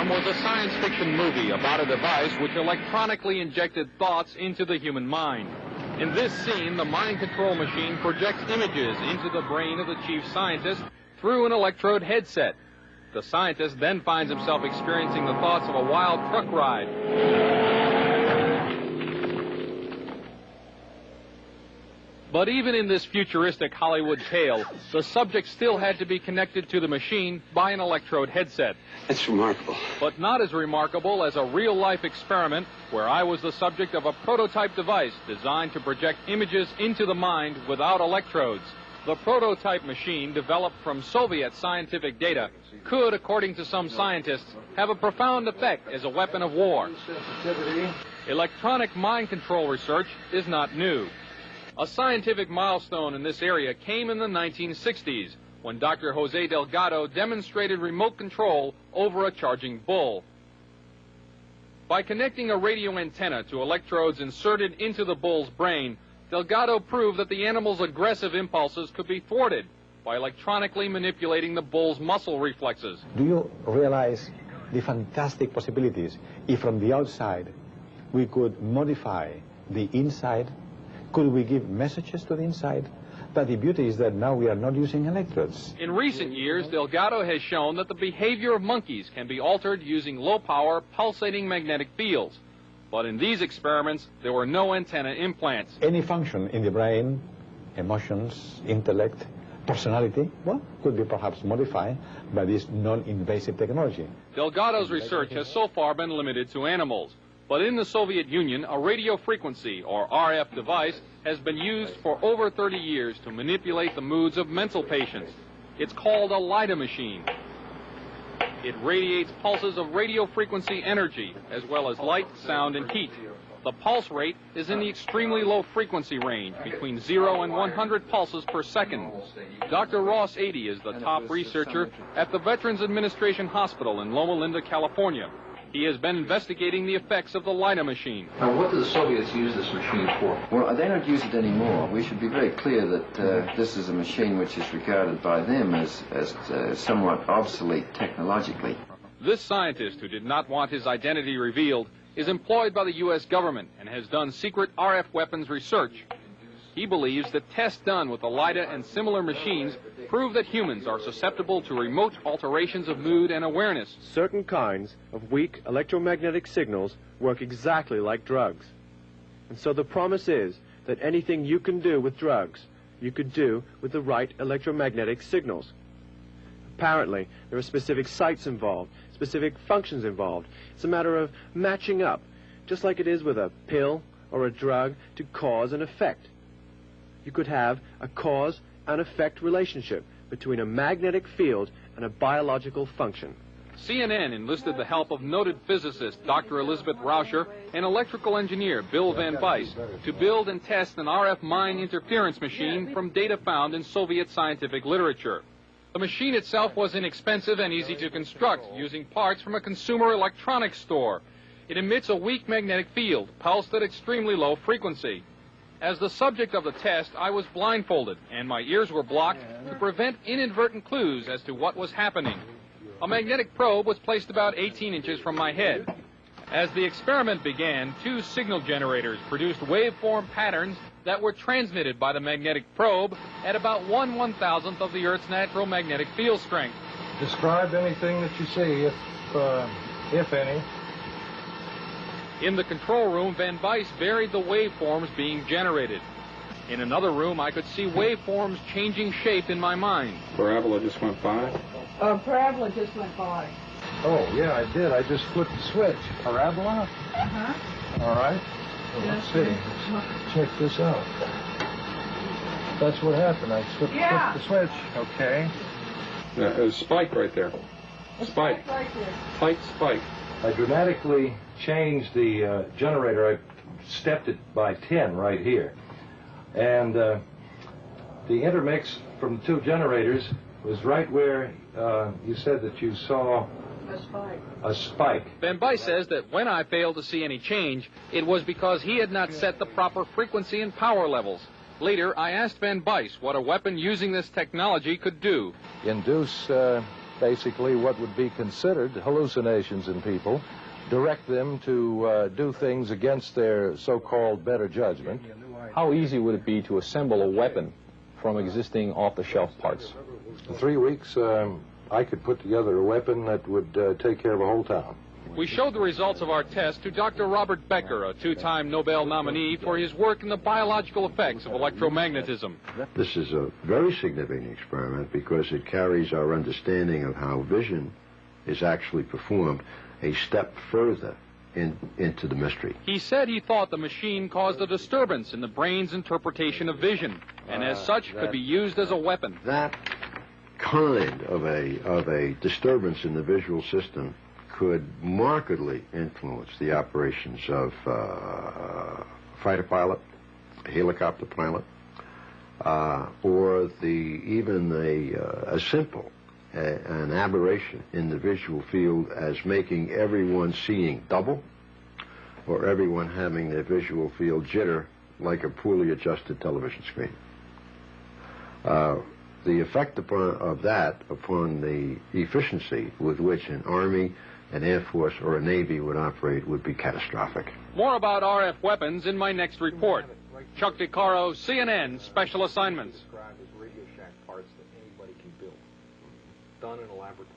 Alarm was a science fiction movie about a device which electronically injected thoughts into the human mind. In this scene, the mind control machine projects images into the brain of the chief scientist through an electrode headset. The scientist then finds himself experiencing the thoughts of a wild truck ride. But even in this futuristic Hollywood tale, the subject still had to be connected to the machine by an electrode headset. That's remarkable. But not as remarkable as a real-life experiment where I was the subject of a prototype device designed to project images into the mind without electrodes. The prototype machine, developed from Soviet scientific data, could, according to some scientists, have a profound effect as a weapon of war. Electronic mind control research is not new. A scientific milestone in this area came in the 1960s when Dr. Jose Delgado demonstrated remote control over a charging bull. By connecting a radio antenna to electrodes inserted into the bull's brain, Delgado proved that the animal's aggressive impulses could be thwarted by electronically manipulating the bull's muscle reflexes. Do you realize the fantastic possibilities if from the outside we could modify the inside? Could we give messages to the inside? But the beauty is that now we are not using electrodes. In recent years, Delgado has shown that the behavior of monkeys can be altered using low-power, pulsating magnetic fields. But in these experiments, there were no antenna implants. Any function in the brain, emotions, intellect, personality, well, could be perhaps modified by this non-invasive technology. Delgado's research has so far been limited to animals. But in the Soviet Union, a radio frequency, or RF device, has been used for over 30 years to manipulate the moods of mental patients. It's called a LIDA machine. It radiates pulses of radio frequency energy, as well as light, sound, and heat. The pulse rate is in the extremely low frequency range, between 0 and 100 pulses per second. Dr. Ross Adey is the top researcher at the Veterans Administration Hospital in Loma Linda, California. He has been investigating the effects of the LIDA machine. Now, what do the Soviets use this machine for? Well, they don't use it anymore. We should be very clear that this is a machine which is regarded by them as somewhat obsolete technologically. This scientist, who did not want his identity revealed, is employed by the U.S. government and has done secret RF weapons research. He believes that tests done with the LIDA and similar machines prove that humans are susceptible to remote alterations of mood and awareness. Certain kinds of weak electromagnetic signals work exactly like drugs. And so the promise is that anything you can do with drugs, you could do with the right electromagnetic signals. Apparently, there are specific sites involved, specific functions involved. It's a matter of matching up, just like it is with a pill or a drug, to cause and effect. You could have a cause and effect relationship between a magnetic field and a biological function. CNN enlisted the help of noted physicist Dr. Elizabeth Rauscher and electrical engineer Bill Van Bice to build and test an RF mind interference machine from data found in Soviet scientific literature. The machine itself was inexpensive and easy to construct, using parts from a consumer electronics store. It emits a weak magnetic field, pulsed at extremely low frequency. As the subject of the test, I was blindfolded, and my ears were blocked to prevent inadvertent clues as to what was happening. A magnetic probe was placed about 18 inches from my head. As the experiment began, two signal generators produced waveform patterns that were transmitted by the magnetic probe at about 1/1000th of the Earth's natural magnetic field strength. Describe anything that you see, if any. In the control room, Van Bice varied the waveforms being generated. In another room, I could see waveforms changing shape in my mind. Parabola just went by? Parabola just went by. Oh, yeah, I did. I just flipped the switch. Parabola? Uh-huh. All right. Well, let's see. Let's check this out. That's what happened. I flipped the switch. Okay. There's a spike right there. Spike. Right there. Tight spike. I dramatically changed the generator. I stepped it by 10 right here. And the intermix from the two generators was right where you said that you saw a spike. Van Bice says that when I failed to see any change, it was because he had not set the proper frequency and power levels. Later, I asked Van Bice what a weapon using this technology could do. Induce basically what would be considered hallucinations in people, direct them to do things against their so-called better judgment. How easy would it be to assemble a weapon from existing off-the-shelf parts? In 3 weeks, I could put together a weapon that would take care of a whole town. We showed the results of our test to Dr. Robert Becker, a two-time Nobel nominee for his work in the biological effects of electromagnetism. This is a very significant experiment because it carries our understanding of how vision is actually performed a step further into the mystery. He said he thought the machine caused a disturbance in the brain's interpretation of vision, and as such could be used as a weapon. That kind of a disturbance in the visual system could markedly influence the operations of a fighter pilot, a helicopter pilot, or even as simple an aberration in the visual field as making everyone seeing double, or everyone having their visual field jitter like a poorly adjusted television screen. The effect of that upon the efficiency with which an Army, an Air Force, or a Navy would operate would be catastrophic. More about RF weapons in my next report. Chuck DeCaro, CNN, Special Assignments. Described as Radio Shack parts that anybody can build, done in a laboratory.